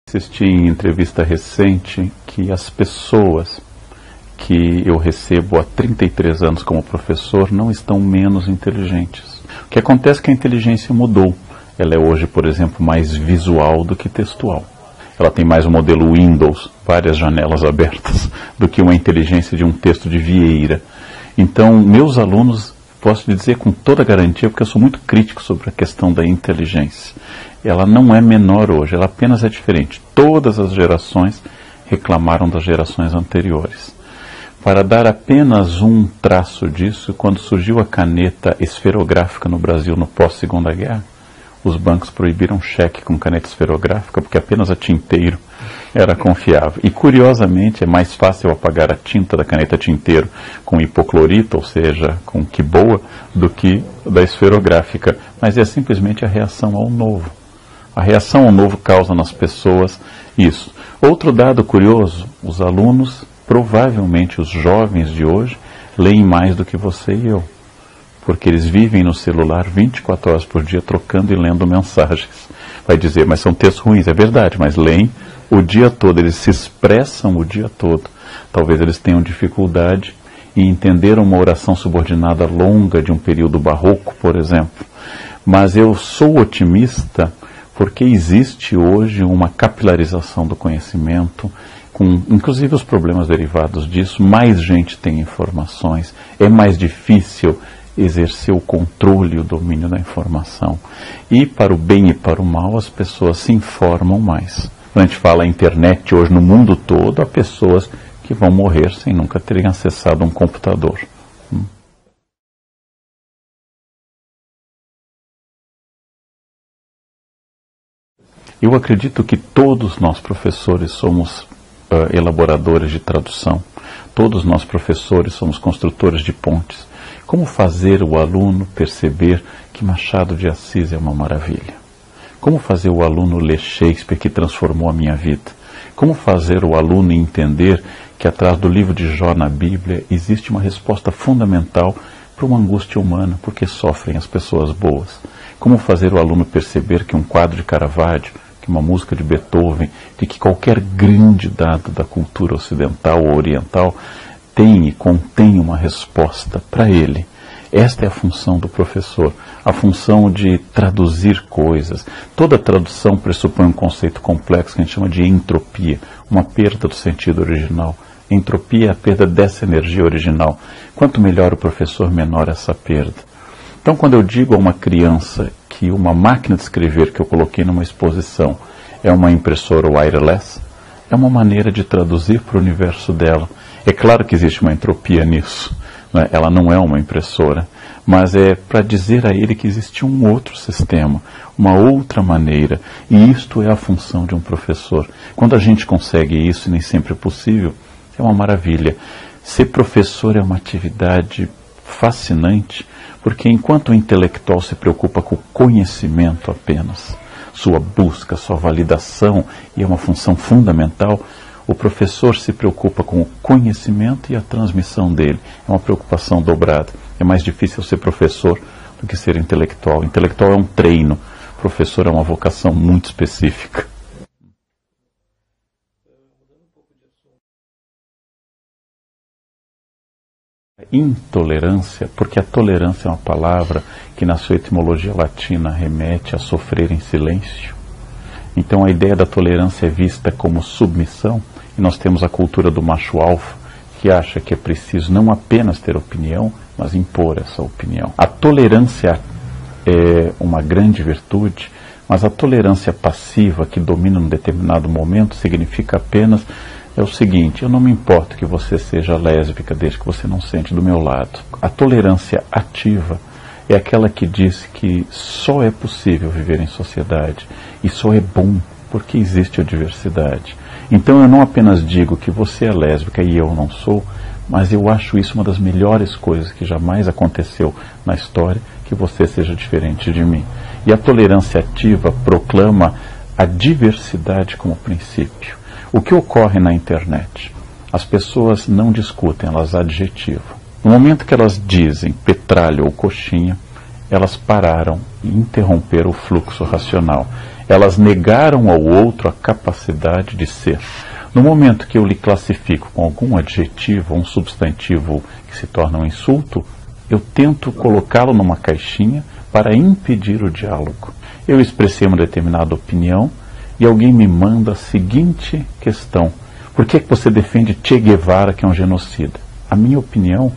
Assisti em entrevista recente que as pessoas que eu recebo há 33 anos como professor não estão menos inteligentes. O que acontece é que a inteligência mudou. Ela é hoje, por exemplo, mais visual do que textual. Ela tem mais o modelo Windows, várias janelas abertas, do que uma inteligência de um texto de Vieira. Então, meus alunos, posso dizer com toda garantia, porque eu sou muito crítico sobre a questão da inteligência. Ela não é menor hoje, ela apenas é diferente. Todas as gerações reclamaram das gerações anteriores. Para dar apenas um traço disso, quando surgiu a caneta esferográfica no Brasil no pós-Segunda Guerra, os bancos proibiram cheque com caneta esferográfica porque apenas a tinteiro era confiável. E, curiosamente, é mais fácil apagar a tinta da caneta tinteiro com hipoclorito, ou seja, com quiboa, do que da esferográfica. Mas é simplesmente a reação ao novo. A reação ao novo causa nas pessoas isso. Outro dado curioso, os alunos, provavelmente os jovens de hoje, leem mais do que você e eu. Porque eles vivem no celular 24 horas por dia trocando e lendo mensagens. Vai dizer, mas são textos ruins, é verdade, mas leem o dia todo, eles se expressam o dia todo. Talvez eles tenham dificuldade em entender uma oração subordinada longa de um período barroco, por exemplo. Mas eu sou otimista porque existe hoje uma capilarização do conhecimento, com inclusive os problemas derivados disso, mais gente tem informações, é mais difícil exercer o controle e o domínio da informação. E para o bem e para o mal, as pessoas se informam mais. Quando a gente fala internet hoje no mundo todo, há pessoas que vão morrer sem nunca terem acessado um computador. Eu acredito que todos nós professores somos elaboradores de tradução. Todos nós professores somos construtores de pontes. Como fazer o aluno perceber que Machado de Assis é uma maravilha? Como fazer o aluno ler Shakespeare, que transformou a minha vida? Como fazer o aluno entender que atrás do livro de Jó na Bíblia existe uma resposta fundamental para uma angústia humana, porque sofrem as pessoas boas? Como fazer o aluno perceber que um quadro de Caravaggio, que uma música de Beethoven, de que qualquer grande dado da cultura ocidental ou oriental tem e contém uma resposta para ele? Esta é a função do professor, a função de traduzir coisas. Toda tradução pressupõe um conceito complexo que a gente chama de entropia, uma perda do sentido original. Entropia é a perda dessa energia original. Quanto melhor o professor, menor essa perda. Então, quando eu digo a uma criança que uma máquina de escrever que eu coloquei numa exposição é uma impressora wireless, é uma maneira de traduzir para o universo dela. É claro que existe uma entropia nisso, né? Ela não é uma impressora, mas é para dizer a ele que existe um outro sistema, uma outra maneira, e isto é a função de um professor. Quando a gente consegue isso, e nem sempre é possível, é uma maravilha. Ser professor é uma atividade fascinante, porque enquanto o intelectual se preocupa com o conhecimento apenas, sua busca, sua validação, e é uma função fundamental, o professor se preocupa com o conhecimento e a transmissão dele. É uma preocupação dobrada. É mais difícil ser professor do que ser intelectual. Intelectual é um treino, professor é uma vocação muito específica. Intolerância, porque a tolerância é uma palavra que na sua etimologia latina remete a sofrer em silêncio. Então a ideia da tolerância é vista como submissão, e nós temos a cultura do macho alfa, que acha que é preciso não apenas ter opinião, mas impor essa opinião. A tolerância é uma grande virtude, mas a tolerância passiva que domina num determinado momento significa apenas o seguinte: eu não me importo que você seja lésbica desde que você não sente do meu lado. A tolerância ativa é aquela que diz que só é possível viver em sociedade e só é bom porque existe a diversidade. Então eu não apenas digo que você é lésbica e eu não sou, mas eu acho isso uma das melhores coisas que jamais aconteceu na história, que você seja diferente de mim. E a tolerância ativa proclama a diversidade como princípio. O que ocorre na internet? As pessoas não discutem, elas adjetivam. No momento que elas dizem petralha ou coxinha, elas pararam e interromperam o fluxo racional. Elas negaram ao outro a capacidade de ser. No momento que eu lhe classifico com algum adjetivo, um substantivo que se torna um insulto, eu tento colocá-lo numa caixinha para impedir o diálogo. Eu expressei uma determinada opinião e alguém me manda a seguinte questão: por que você defende Che Guevara, que é um genocida? A minha opinião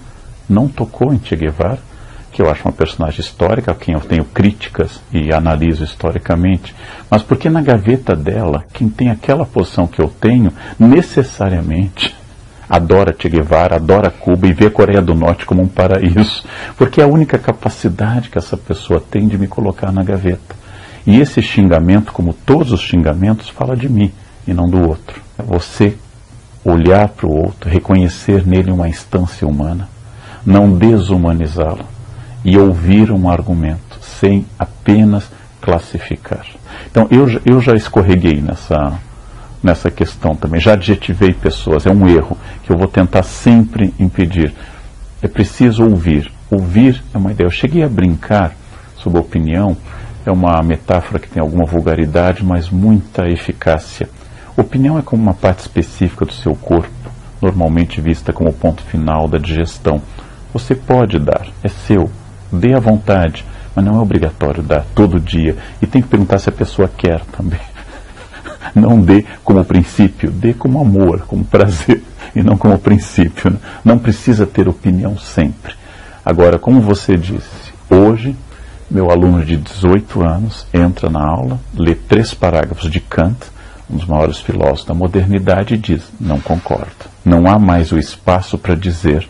não tocou em Che Guevara, que eu acho uma personagem histórica, a quem eu tenho críticas e analiso historicamente, mas porque na gaveta dela, quem tem aquela posição que eu tenho, necessariamente adora Che Guevara, adora Cuba e vê a Coreia do Norte como um paraíso, porque é a única capacidade que essa pessoa tem de me colocar na gaveta. E esse xingamento, como todos os xingamentos, fala de mim e não do outro. É você olhar para o outro, reconhecer nele uma instância humana, não desumanizá-lo e ouvir um argumento, sem apenas classificar. Então, eu já escorreguei nessa questão também, já adjetivei pessoas, é um erro que eu vou tentar sempre impedir. É preciso ouvir. Ouvir é uma ideia. Eu cheguei a brincar sobre opinião, é uma metáfora que tem alguma vulgaridade, mas muita eficácia. Opinião é como uma parte específica do seu corpo, normalmente vista como o ponto final da digestão. Você pode dar, é seu, dê à vontade, mas não é obrigatório dar todo dia. E tem que perguntar se a pessoa quer também. Não dê como princípio, dê como amor, como prazer, e não como princípio. Não precisa ter opinião sempre. Agora, como você disse, hoje, meu aluno de 18 anos entra na aula, lê 3 parágrafos de Kant, um dos maiores filósofos da modernidade, e diz: não concordo. Não há mais o espaço para dizer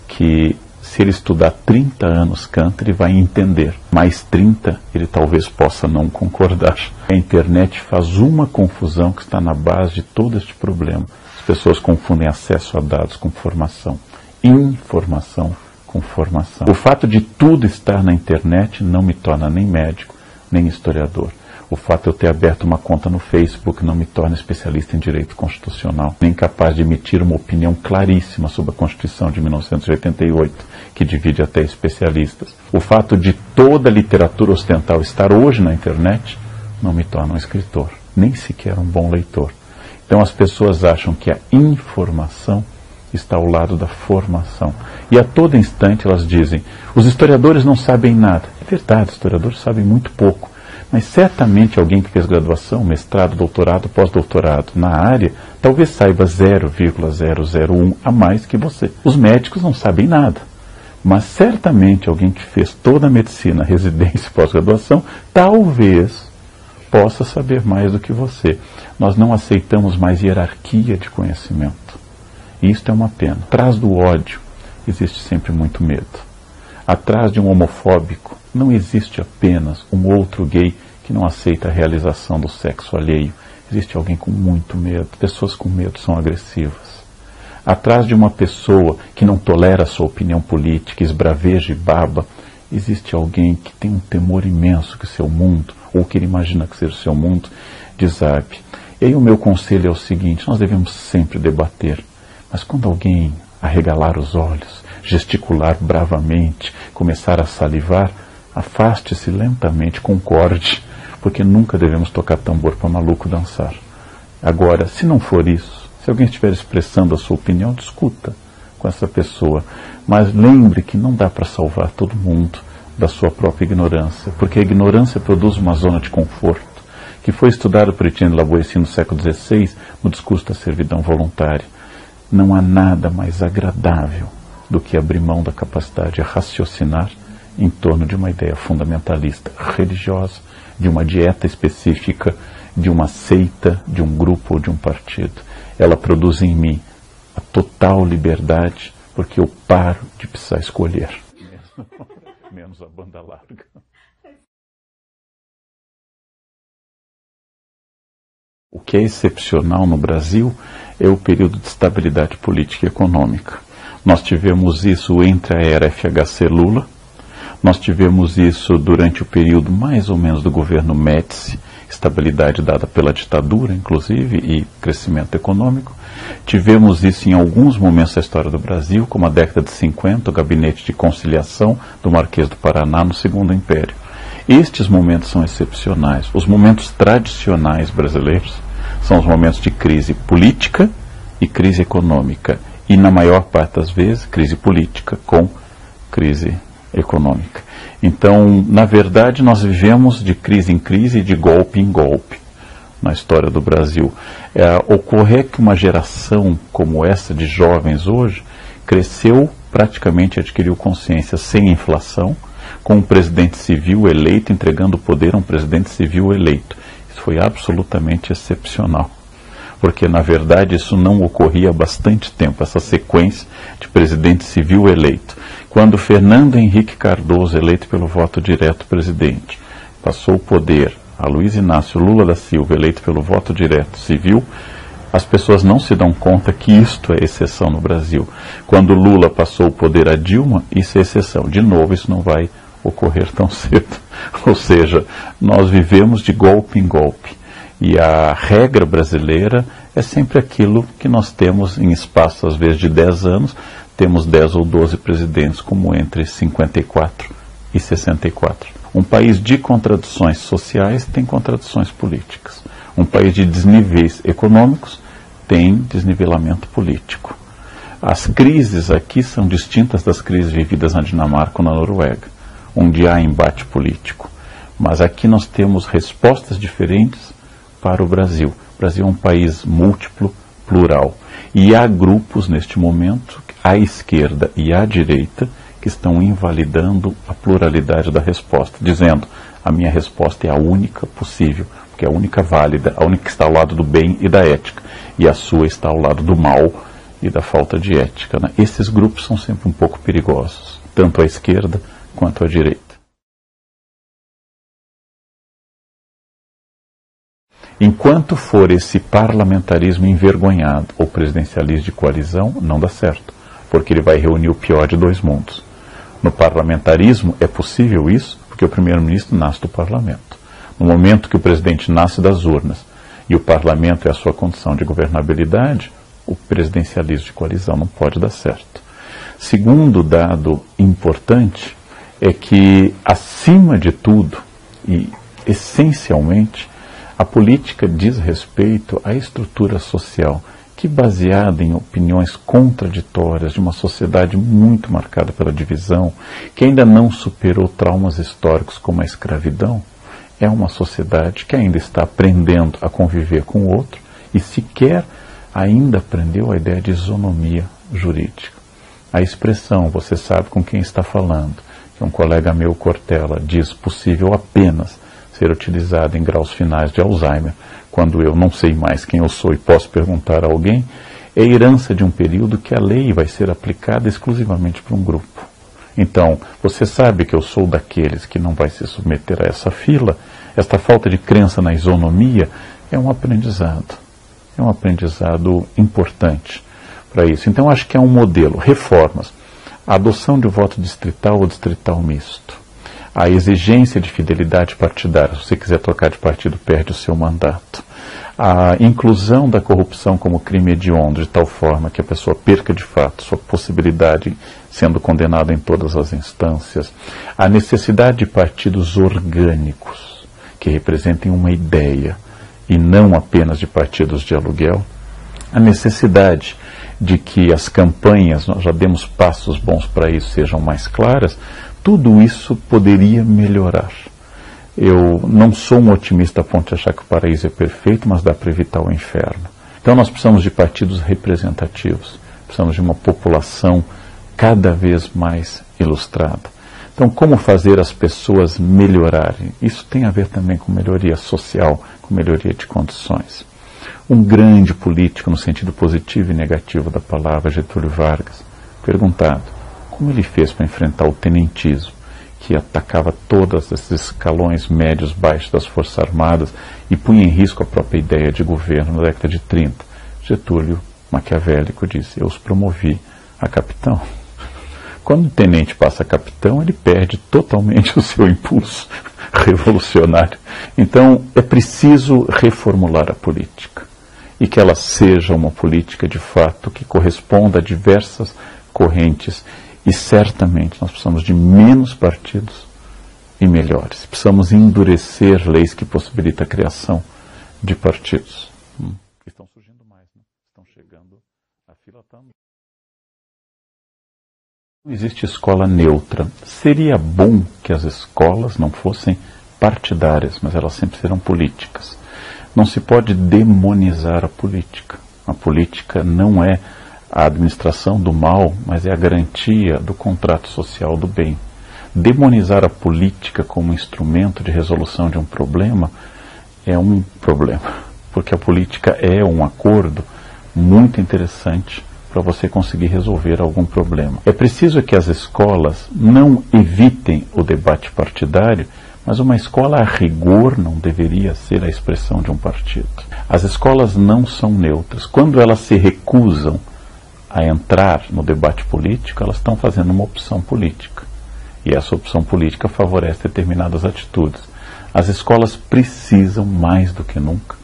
que se ele estudar 30 anos Kant, ele vai entender. Mais 30, ele talvez possa não concordar. A internet faz uma confusão que está na base de todo este problema. As pessoas confundem acesso a dados com formação. Informação com formação. O fato de tudo estar na internet não me torna nem médico, nem historiador. O fato de eu ter aberto uma conta no Facebook não me torna especialista em direito constitucional, nem capaz de emitir uma opinião claríssima sobre a Constituição de 1988, que divide até especialistas. O fato de toda a literatura ocidental estar hoje na internet não me torna um escritor, nem sequer um bom leitor. Então as pessoas acham que a informação está ao lado da formação. E a todo instante elas dizem: os historiadores não sabem nada. É verdade, os historiadores sabem muito pouco. Mas certamente alguém que fez graduação, mestrado, doutorado, pós-doutorado na área, talvez saiba 0,001 a mais que você. Os médicos não sabem nada. Mas certamente alguém que fez toda a medicina, residência e pós-graduação, talvez possa saber mais do que você. Nós não aceitamos mais hierarquia de conhecimento. E isto é uma pena. Atrás do ódio existe sempre muito medo. Atrás de um homofóbico não existe apenas um outro gay que não aceita a realização do sexo alheio. Existe alguém com muito medo. Pessoas com medo são agressivas. Atrás de uma pessoa que não tolera a sua opinião política, esbraveja e baba, existe alguém que tem um temor imenso que o seu mundo, ou que ele imagina que seja o seu mundo, desabe. E aí o meu conselho é o seguinte: nós devemos sempre debater, mas quando alguém arregalar os olhos, gesticular bravamente, começar a salivar, afaste-se lentamente, concorde, porque nunca devemos tocar tambor para maluco dançar. Agora, se não for isso, se alguém estiver expressando a sua opinião, discuta com essa pessoa, mas lembre que não dá para salvar todo mundo da sua própria ignorância, porque a ignorância produz uma zona de conforto, que foi estudado por Etienne Lavoisier no século XVI, no discurso da servidão voluntária. Não há nada mais agradável do que abrir mão da capacidade de raciocinar em torno de uma ideia fundamentalista, religiosa, de uma dieta específica, de uma seita, de um grupo ou de um partido. Ela produz em mim a total liberdade, porque eu paro de precisar escolher. Menos a banda larga. O que é excepcional no Brasil é o período de estabilidade política e econômica. Nós tivemos isso entre a era FHC Lula, nós tivemos isso durante o período mais ou menos do governo Médici, estabilidade dada pela ditadura, inclusive, e crescimento econômico. Tivemos isso em alguns momentos da história do Brasil, como a década de 50, o gabinete de conciliação do Marquês do Paraná no Segundo Império. Estes momentos são excepcionais. Os momentos tradicionais brasileiros são os momentos de crise política e crise econômica. E, na maior parte das vezes, crise política com crise econômica. Então, na verdade, nós vivemos de crise em crise e de golpe em golpe na história do Brasil. Ocorre que uma geração como essa de jovens hoje cresceu, praticamente adquiriu consciência sem inflação, com um presidente civil eleito, entregando o poder a um presidente civil eleito. Isso foi absolutamente excepcional, porque na verdade isso não ocorria há bastante tempo, essa sequência de presidente civil eleito. Quando Fernando Henrique Cardoso, eleito pelo voto direto presidente, passou o poder a Luiz Inácio Lula da Silva, eleito pelo voto direto civil, as pessoas não se dão conta que isto é exceção no Brasil. Quando Lula passou o poder a Dilma, isso é exceção. De novo, isso não vai ocorrer tão cedo. Ou seja, nós vivemos de golpe em golpe. E a regra brasileira é sempre aquilo que nós temos em espaço, às vezes, de 10 anos, temos 10 ou 12 presidentes, como entre 54 e 64. Um país de contradições sociais tem contradições políticas. Um país de desníveis econômicos tem desnivelamento político. As crises aqui são distintas das crises vividas na Dinamarca ou na Noruega, onde há embate político. Mas aqui nós temos respostas diferentes para o Brasil. O Brasil é um país múltiplo, plural. E há grupos, neste momento, à esquerda e à direita, que estão invalidando a pluralidade da resposta, dizendo: a minha resposta é a única possível, porque é a única válida, a única que está ao lado do bem e da ética, e a sua está ao lado do mal e da falta de ética. Né? Esses grupos são sempre um pouco perigosos, tanto à esquerda quanto à direita. Enquanto for esse parlamentarismo envergonhado ou presidencialismo de coalizão, não dá certo, porque ele vai reunir o pior de dois mundos. No parlamentarismo é possível isso, porque o primeiro-ministro nasce do parlamento. No momento que o presidente nasce das urnas e o parlamento é a sua condição de governabilidade, o presidencialismo de coalizão não pode dar certo. Segundo dado importante é que, acima de tudo e essencialmente, a política diz respeito à estrutura social, que, baseada em opiniões contraditórias de uma sociedade muito marcada pela divisão, que ainda não superou traumas históricos como a escravidão, é uma sociedade que ainda está aprendendo a conviver com o outro e sequer ainda aprendeu a ideia de isonomia jurídica. A expressão "você sabe com quem está falando", que um colega meu, Cortella, diz possível apenas ser utilizada em graus finais de Alzheimer, quando eu não sei mais quem eu sou e posso perguntar a alguém, é herança de um período que a lei vai ser aplicada exclusivamente para um grupo. Então, você sabe que eu sou daqueles que não vai se submeter a essa fila. Esta falta de crença na isonomia é um aprendizado importante para isso. Então, acho que é um modelo. Reformas. A adoção de voto distrital ou distrital misto. A exigência de fidelidade partidária. Se você quiser trocar de partido, perde o seu mandato. A inclusão da corrupção como crime hediondo, de tal forma que a pessoa perca de fato sua possibilidade sendo condenada em todas as instâncias. A necessidade de partidos orgânicos, que representem uma ideia, e não apenas de partidos de aluguel. A necessidade de que as campanhas, nós já demos passos bons para isso, sejam mais claras. Tudo isso poderia melhorar. Eu não sou um otimista a ponto de achar que o paraíso é perfeito, mas dá para evitar o inferno. Então nós precisamos de partidos representativos, precisamos de uma população cada vez mais ilustrada. Então, como fazer as pessoas melhorarem? Isso tem a ver também com melhoria social, com melhoria de condições. Um grande político, no sentido positivo e negativo da palavra, Getúlio Vargas, perguntado como ele fez para enfrentar o tenentismo, que atacava todos esses escalões médios, baixos das Forças Armadas e punha em risco a própria ideia de governo na década de 30. Getúlio, maquiavélico, disse: eu os promovi a capitão. Quando o tenente passa a capitão, ele perde totalmente o seu impulso revolucionário. Então, é preciso reformular a política. E que ela seja uma política, de fato, que corresponda a diversas correntes. E, certamente, nós precisamos de menos partidos e melhores. Precisamos endurecer leis que possibilitam a criação de partidos. Estão surgindo mais, né? Estão chegando, a fila está... Não existe escola neutra. Seria bom que as escolas não fossem partidárias, mas elas sempre serão políticas. Não se pode demonizar a política. A política não é a administração do mal, mas é a garantia do contrato social do bem. Demonizar a política como instrumento de resolução de um problema é um problema, porque a política é um acordo muito interessante para você conseguir resolver algum problema. É preciso que as escolas não evitem o debate partidário, mas uma escola a rigor não deveria ser a expressão de um partido. As escolas não são neutras. Quando elas se recusam a entrar no debate político, elas estão fazendo uma opção política. E essa opção política favorece determinadas atitudes. As escolas precisam, mais do que nunca,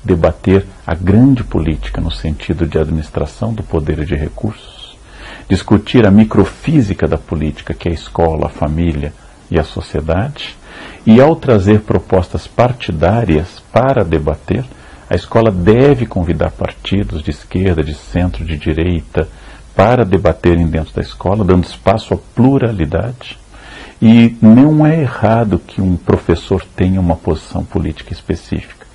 debater a grande política no sentido de administração do poder e de recursos, discutir a microfísica da política, que é a escola, a família e a sociedade, e ao trazer propostas partidárias para debater, a escola deve convidar partidos de esquerda, de centro, de direita, para debaterem dentro da escola, dando espaço à pluralidade. E não é errado que um professor tenha uma posição política específica.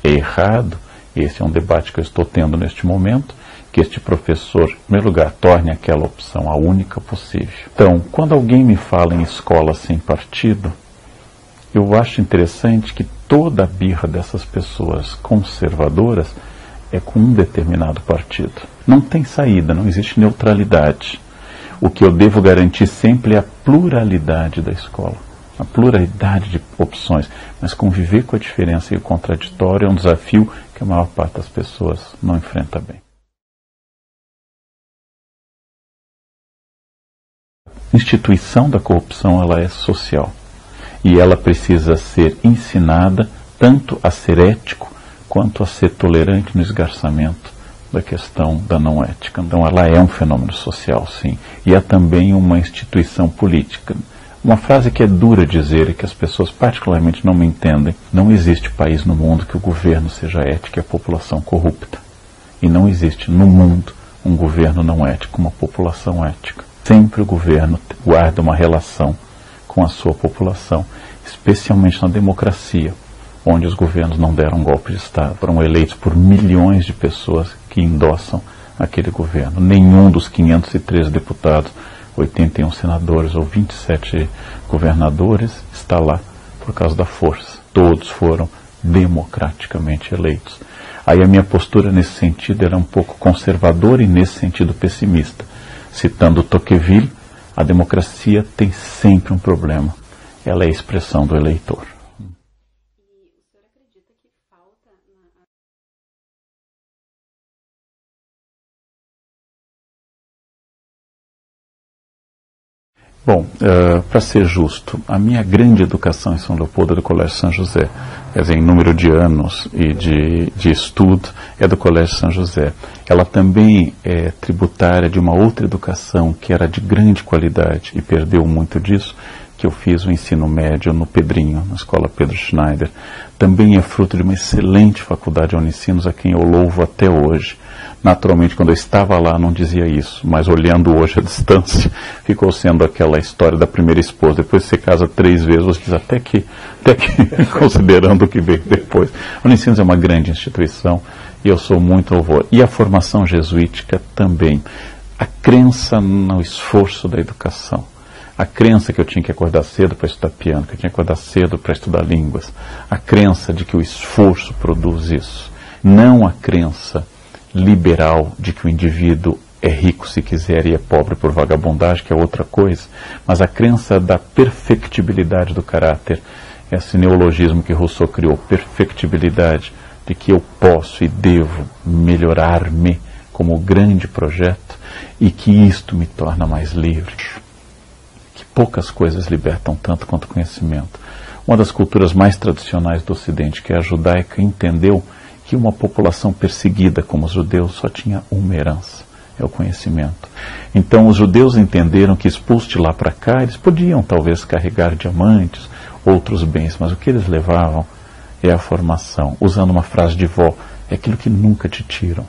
É errado, esse é um debate que eu estou tendo neste momento, que este professor, em primeiro lugar, torne aquela opção a única possível. Então, quando alguém me fala em escola sem partido, eu acho interessante que toda a birra dessas pessoas conservadoras é com um determinado partido. Não tem saída, não existe neutralidade. O que eu devo garantir sempre é a pluralidade da escola, a pluralidade de opções, mas conviver com a diferença e o contraditório é um desafio que a maior parte das pessoas não enfrenta bem. A instituição da corrupção, ela é social e ela precisa ser ensinada tanto a ser ético quanto a ser tolerante no esgarçamento da questão da não ética. Então ela é um fenômeno social, sim, e é também uma instituição política. Uma frase que é dura dizer e que as pessoas particularmente não me entendem: não existe país no mundo que o governo seja ético e a população corrupta. E não existe no mundo um governo não ético, uma população ética. Sempre o governo guarda uma relação com a sua população, especialmente na democracia, onde os governos não deram golpe de Estado, foram eleitos por milhões de pessoas que endossam aquele governo. Nenhum dos 513 deputados, 81 senadores ou 27 governadores está lá por causa da força. Todos foram democraticamente eleitos. Aí a minha postura nesse sentido era um pouco conservadora e nesse sentido pessimista. Citando Tocqueville, a democracia tem sempre um problema. Ela é a expressão do eleitor. Bom, para ser justo, a minha grande educação em São Leopoldo é do Colégio São José. Quer dizer, em número de anos e de estudo, é do Colégio São José. Ela também é tributária de uma outra educação que era de grande qualidade e perdeu muito disso, que eu fiz o ensino médio no Pedrinho, na Escola Pedro Schneider. Também é fruto de uma excelente faculdade de Unicinos, a quem eu louvo até hoje. Naturalmente, quando eu estava lá, não dizia isso, mas olhando hoje à distância, ficou sendo aquela história da primeira esposa. Depois você casa 3 vezes, você diz até que considerando o que veio depois. A Unicinos é uma grande instituição e eu sou muito louvor. E a formação jesuítica também. A crença no esforço da educação. A crença que eu tinha que acordar cedo para estudar piano, que eu tinha que acordar cedo para estudar línguas. A crença de que o esforço produz isso. Não a crença liberal de que o indivíduo é rico se quiser e é pobre por vagabundagem, que é outra coisa, mas a crença da perfectibilidade do caráter, esse neologismo que Rousseau criou, perfectibilidade, de que eu posso e devo melhorar-me como grande projeto e que isto me torna mais livre. poucas coisas libertam tanto quanto o conhecimento. Uma das culturas mais tradicionais do Ocidente, que é a judaica, entendeu que uma população perseguida como os judeus só tinha uma herança, é o conhecimento. Então os judeus entenderam que expulsos de lá para cá, eles podiam talvez carregar diamantes, outros bens, mas o que eles levavam é a formação. Usando uma frase de vó, é aquilo que nunca te tiram,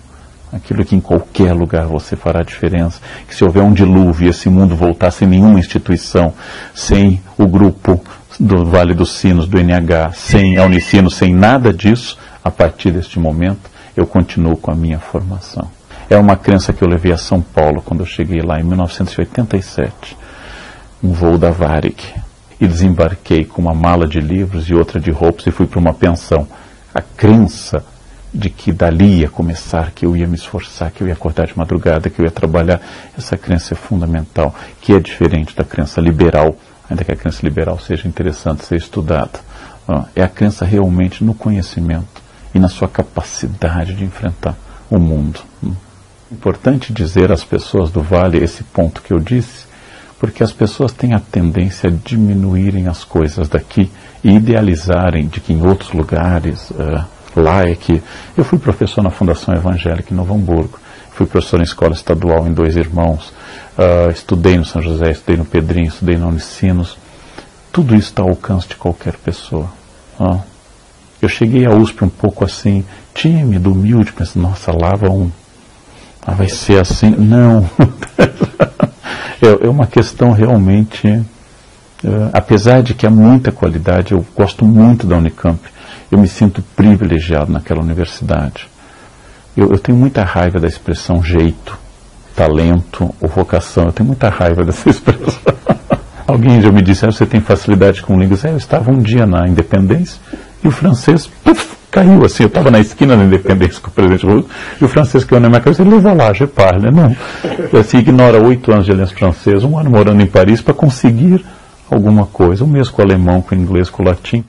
aquilo que em qualquer lugar você fará diferença, que se houver um dilúvio e esse mundo voltar sem nenhuma instituição, sem o grupo do Vale dos Sinos, do NH, sem a Unicinos, sem nada disso, a partir deste momento eu continuo com a minha formação. É uma crença que eu levei a São Paulo quando eu cheguei lá em 1987, um voo da Varig, e desembarquei com uma mala de livros e outra de roupas e fui para uma pensão. A crença de que dali ia começar, que eu ia me esforçar, que eu ia acordar de madrugada, que eu ia trabalhar, essa crença é fundamental, que é diferente da crença liberal, ainda que a crença liberal seja interessante ser estudada. É a crença realmente no conhecimento e na sua capacidade de enfrentar o mundo. Importante dizer às pessoas do Vale esse ponto que eu disse, porque as pessoas têm a tendência a diminuírem as coisas daqui e idealizarem de que em outros lugares, lá é que... Eu fui professor na Fundação Evangélica em Novo Hamburgo, fui professor em escola estadual em Dois Irmãos, estudei no São José, estudei no Pedrinho, estudei na Unicinos. Tudo isso está ao alcance de qualquer pessoa. Eu cheguei à USP um pouco assim, tímido, humilde, pensando, nossa, lá vai ser assim. Não. É uma questão realmente, apesar de que há muita qualidade, eu gosto muito da Unicamp, eu me sinto privilegiado naquela universidade. Eu tenho muita raiva da expressão jeito, talento ou vocação, eu tenho muita raiva dessa expressão. Alguém já me disse, você tem facilidade com línguas? Eu estava um dia na Independência e o francês caiu assim, eu estava na esquina da Independência com o presidente Roosevelt, e o francês caiu na minha cabeça, ele leva lá, je parle, não. Você ignora 8 anos de aliança francesa, 1 ano morando em Paris para conseguir alguma coisa, o mesmo com o alemão, com o inglês, com o latim.